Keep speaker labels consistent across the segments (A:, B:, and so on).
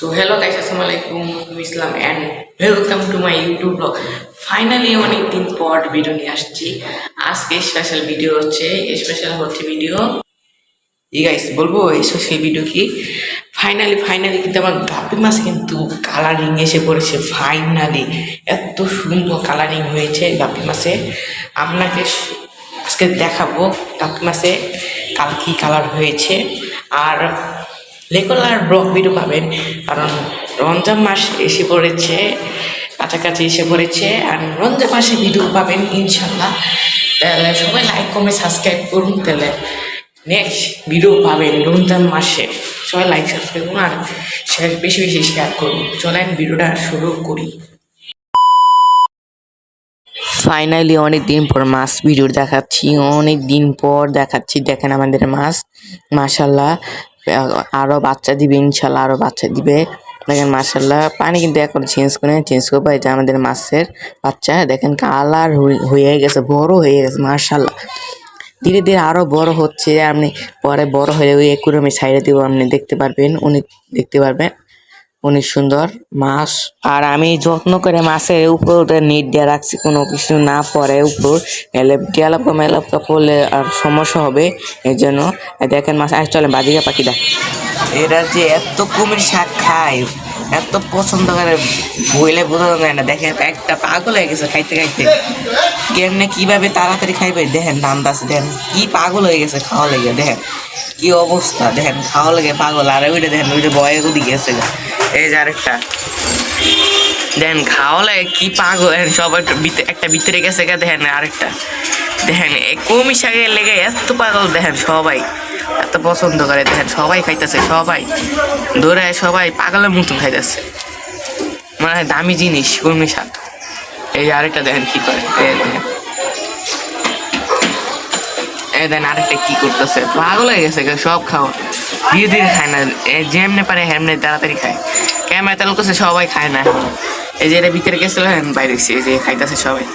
A: So hello guys, assalamualaikum, Islam and welcome to my YouTube vlog. Finally অনেক দিন পর video নিয়ে আসছি। আজকে স্পেশাল ভিডিও হচ্ছে, ভিডিও গাইস বলবো এই স্পেশাল ভিডিও কি ফাইনালি কিন্তু আমার গাপি মাছ কিন্তু কালারিং এসে পড়েছে। ফাইনালি এত সুন্দর কালারিং হয়েছে গাপি মাছে। আপনাকে আজকে দেখাবো গাপি মাছে কি কালার হয়েছে। আর রেগুলার ব্লগ ভিডিও পাবেন, কারণ রমজান মাস এসে পড়েছে, কাছাকাছি এসে পড়েছে। আর রমজান মাসে ভিডিও পাবেন ইনশাল্লাহ। তাহলে সবাই লাইক কমেন্ট সাবস্ক্রাইব করুন, তাহলে নেক্সট ভিডিও পাবেন রমজান মাসে। সবাই লাইক সাবস্ক্রাইব করুন আর বেশি বেশি শেয়ার করুন। চলেন ভিডিওটা শুরু করি। ফাইনালি অনেক দিন পর মাছ ভিডিও দেখাচ্ছি, দেখেন আমাদের মাছ মাশাল্লাহ আরো বাচ্চা দিবে, ইনশাল্লাহ আরো বাচ্চা দিবে। দেখেন মাশাল্লাহ পানি কিন্তু এখন চেঞ্জ করবো। এটা আমাদের মাছের বাচ্চা, দেখেন কালার হয়ে গেছে, বড় হয়ে গেছে মাশাল্লাহ। ধীরে ধীরে আরো বড় হচ্ছে। আপনি পরে বড় হলে ওই একুরিয়ামে সাইডে দিব, আপনি দেখতে পারবেন, অনেক সুন্দর মাছ। আর আমি যত্ন করে মাছের উপর নেট দিয়ে রাখছি, কোনো কিছু না পরে উপর মেলাপকা পড়লে আর সমস্যা হবে। এই জন্য দেখেন মাছ চলে বাজিকা পাখি দেখ, এরা যে এত কুমির শাক খায়, এত পছন্দ করে বইলে বোঝানো যায় না। দেখেন একটা পাগল হয়ে গেছে খাইতে কেমনে কিভাবে তাড়াতাড়ি খাইবে। দেখেন নামদাসে, দেখেন কি পাগল হয়ে গেছে খাওয়া লেগে, দেখেন কি অবস্থা, দেখেন খাওয়া লেগে পাগল। আর ওইটা দেখেন ওইটা বয়ে গুদি গেছে। এই যে আরেকটা দেখেন খাওয়া লাগে কি পাগল, সবাই একটা ভিতরে গেছে। দেখেন আরেকটা দেখেন কুমির শাকের লেগে এত পাগল, দেখেন সবাই এত পছন্দ করে। দেখেন সবাই খাইতেছে, সবাই ধরে সবাই পাগলের মতন খাইতেছে, মনে হয় দামি জিনিস কুমির শাক। এই যে আরেকটা দেখেন কি করে, দেখেন আরেকটা কি করতেছে, পাগল হয়ে গেছে সব খাওয়া। ধীরে ধীরে খায় না, যেমনে পারে হেমনে তাড়াতাড়ি খায়। ক্যামেরা চালু করছে, সবাই খায় না। এই যে এটা ভিতরে গেছিল, বাইরে এই যে খাইতেছে সবাই।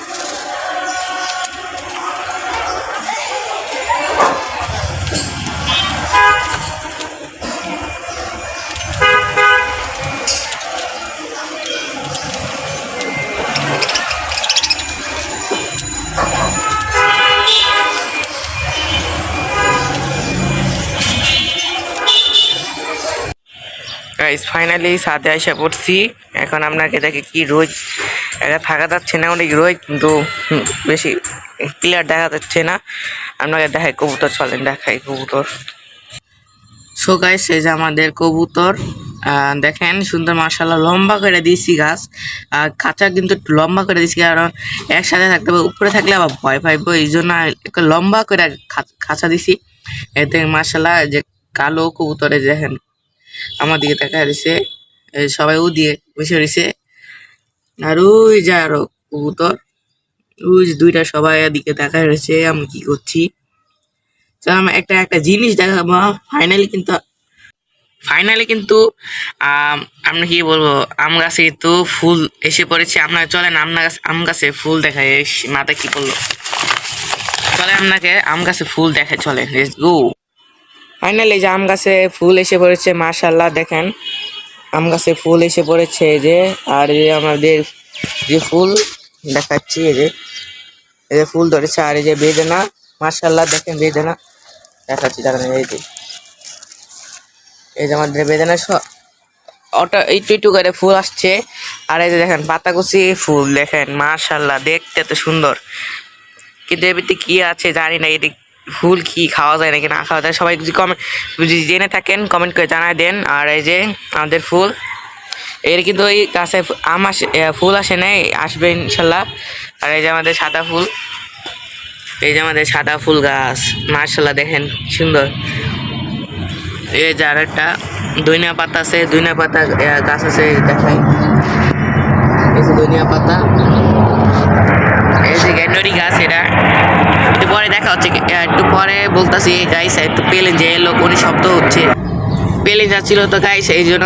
A: গাইস ফাইনালি ছাদে এসে পড়ছি। এখন আপনাকে দেখে কি রোদ, এটা থাকা যাচ্ছে না, অনেক রোদ, কিন্তু বেশি ক্লিয়ার দেখা যাচ্ছে না। আপনাকে দেখাই কবুতর, চলেন দেখাই কবুতর। সো গাইস এই যে আমাদের কবুতর, দেখেন সুন্দর মাশাআল্লাহ লম্বা করে দিয়েছি গাছ। আর খাঁচা কিন্তু একটু লম্বা করে দিয়েছি, কারণ একসাথে থাকতে হবে, উপরে থাকলে আবার ভয় পাইবো, এই জন্য একটু লম্বা করে খাঁচা দিছি। এতে মাশাআল্লাহ যে কালো কবুতরে দেখেন আমার দিকে দেখা দিছে, সবাই দিয়ে বসে রয়েছে। আর ওই যে আরো কবুতর, ওই যে দুইটা সবাই দিকে দেখা রয়েছে। আমি কি করছি, আমি একটা জিনিস দেখাবো। ফাইনালি কিন্তু আমরা কি বলবো, আম গাছে কিন্তু ফুল এসে পড়েছে। আপনারা চলেন আম গাছে ফুল দেখায়। মাথা কি বললো, চলে আপনাকে আম গাছে ফুল দেখায়, চলে লেটস গো। ফাইনালি যে আম গাছে ফুল এসে পড়েছে মাশাআল্লাহ, দেখেন আম গাছে ফুল এসে পড়েছে এই যে। আর এই যে আমাদের যে ফুল দেখাচ্ছি, এই যে ফুল ধরেছে। আর এই যে বেদানা মাশাআল্লাহ, দেখেন বেদানা দেখাচ্ছি, দেখেন এই যে আমাদের বেদানা একটু করে ফুল আসছে। আর এই যে দেখেন পাতাকুচি ফুল, দেখেন মাশাআল্লাহ দেখতে এত সুন্দর, কিন্তু এর ভিতরে কি আছে জানি না। এটি ফুল কি খাওয়া যায় নাকি না খাওয়া যায়, সবাই যদি জেনে থাকেন কমেন্ট করে জানাই দেন। আর এই যে আমাদের ফুল, এর কিন্তু ওই গাছে আম আসে, ফুল আসে নাই, আসবে ইনশাল্লাহ। আর এই যে আমাদের সাদা ফুল, এই যে আমাদের সাদা ফুল গাছ মাশাআল্লাহ, দেখেন সুন্দর। এই যে আর একটা ধনিয়া পাতা আছে, ধনিয়া পাতা গাছ আছে, দেখাই এই যে ধনিয়া পাতা। এই যে গ্যান্ডরি গাছ, এটা একটু পরে দেখা হচ্ছে, একটু পরে বলতেছি গাইস। একটু পেলেন যে এলো কোন শব্দ হচ্ছে, পেলে যাচ্ছিল তো গাইস, এই জন্য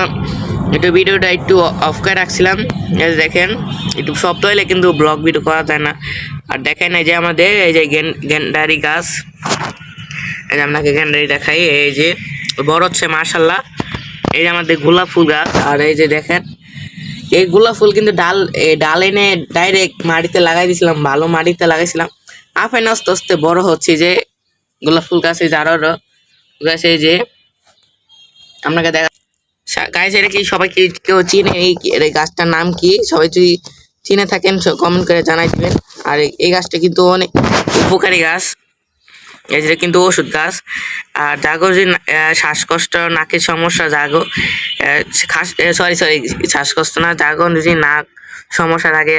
A: একটু ভিডিওটা একটু অফ করে রাখছিলাম। দেখেন একটু শব্দ হলে কিন্তু ব্লগ ভিডিও করা যায় না। আর দেখেন এই যে আমাদের এই যে গ্যান্ডারি গাছ, এই যে আপনাকে গ্যান্ডারি দেখাই, এই যে বড় হচ্ছে মাশাআল্লাহ। এই যে আমাদের গোলাপ ফুল গাছ, আর এই যে দেখেন এই গোলাপ ফুল কিন্তু ডাল এনে ডাইরেক্ট মাটিতে লাগাই দিয়েছিলাম, ভালো মাটিতে লাগাইছিলাম। আপেন আস্তে আস্তে বড় হচ্ছে যে গোলাপ ফুল গাছ। এই যে আরো গাছ, এই যে আপনাকে দেখা গাছ। এটা কি সবাই কি কেউ চিনে এই গাছটার নাম কি? সবাই যদি চিনে থাকেন কমেন্ট করে জানাই দিবেন। আর এই গাছটা কিন্তু অনেক উপকারী গাছ, এটা কিন্তু ওষুধ গাছ। আর জাগো যে শ্বাসকষ্ট, নাকের সমস্যা, জাগো সরি শ্বাসকষ্ট না, জাগো যদি নাক সমস্যার আগে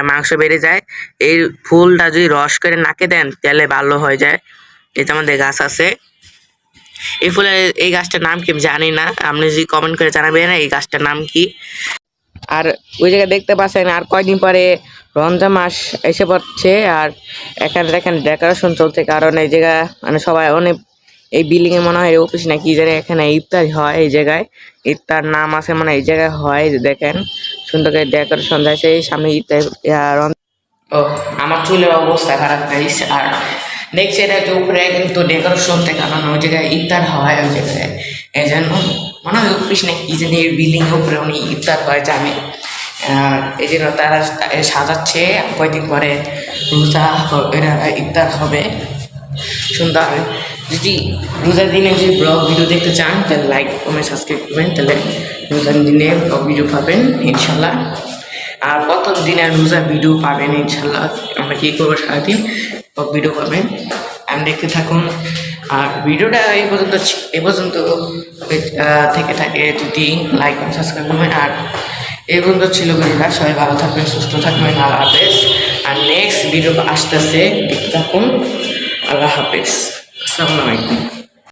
A: মাংস বেড়ে যায়, এই ফুলটা যদি রস করে নাকে দেন তাহলে ভালো হয়ে যায়। এটা আমাদের গাছ আছে। এই ফুলের এই গাছটার নাম কি জানি না, আপনি যদি কমেন্ট করে জানাবেন এই গাছটার নাম কি। আর ওই জায়গায় দেখতে পাচ্ছেন আর কয়দিন পরে রমজান মাস এসে পড়ছে, আর এখানে দেখেন ডেকোরেশন চলছে, কারণ এই জায়গা মানে সবাই অনেক এই বিল্ডিং এ মনে হয় অফিস না কি জায়গায় এখানে ইফতার হয়। এই জায়গায় ইফতার নাম আছে মানে এই জায়গায় হয়। দেখেন সুন্দর করে ডেকোরেশন যাচ্ছে, সামনে ইফতার। ও আমার চুলের অবস্থা খারাপ গাইস। আর দেখছি এটা একটু উপরে কিন্তু ডেকোরেশন থেকে, কারণ ওই জায়গায় ইফতার হয় ওই জায়গায়, এই জন্য মনে হয় অফিস নাকি কি জানি বিল্ডিং এর উপরে উনি ইফতার হয় জানে। এই জন্য তারা সাজাচ্ছে, কয়েকদিন পরে রোজা এরা ইফতার হবে সুন্দর। যদি রোজার দিনে যদি ব্লগ ভিডিও দেখতে চান তাহলে লাইক কমেন্ট সাবস্ক্রাইব করবেন, তাহলে রোজার দিনে ব্লগ ভিডিও পাবেন ইনশাল্লাহ। আর প্রথম দিনে রোজার ভিডিও পাবেন ইনশাল্লাহ। আমরা কী করবো সারাদিন ব্লগ ভিডিও পাবেন, আমি দেখতে থাকুন। আর ভিডিওটা এই পর্যন্ত থেকে থাকে যদি লাইক কমেন্ট সাবস্ক্রাইব করবেন। আর এই পর্যন্ত ছিল ভিডিওটা, সবাই ভালো থাকবেন, সুস্থ থাকবেন, আল্লাহ হাফেজ। আর নেক্সট ভিডিও আসতেছে, দেখতে থাকুন। আল্লাহ হাফেজ, আসসালামু আলাইকুম।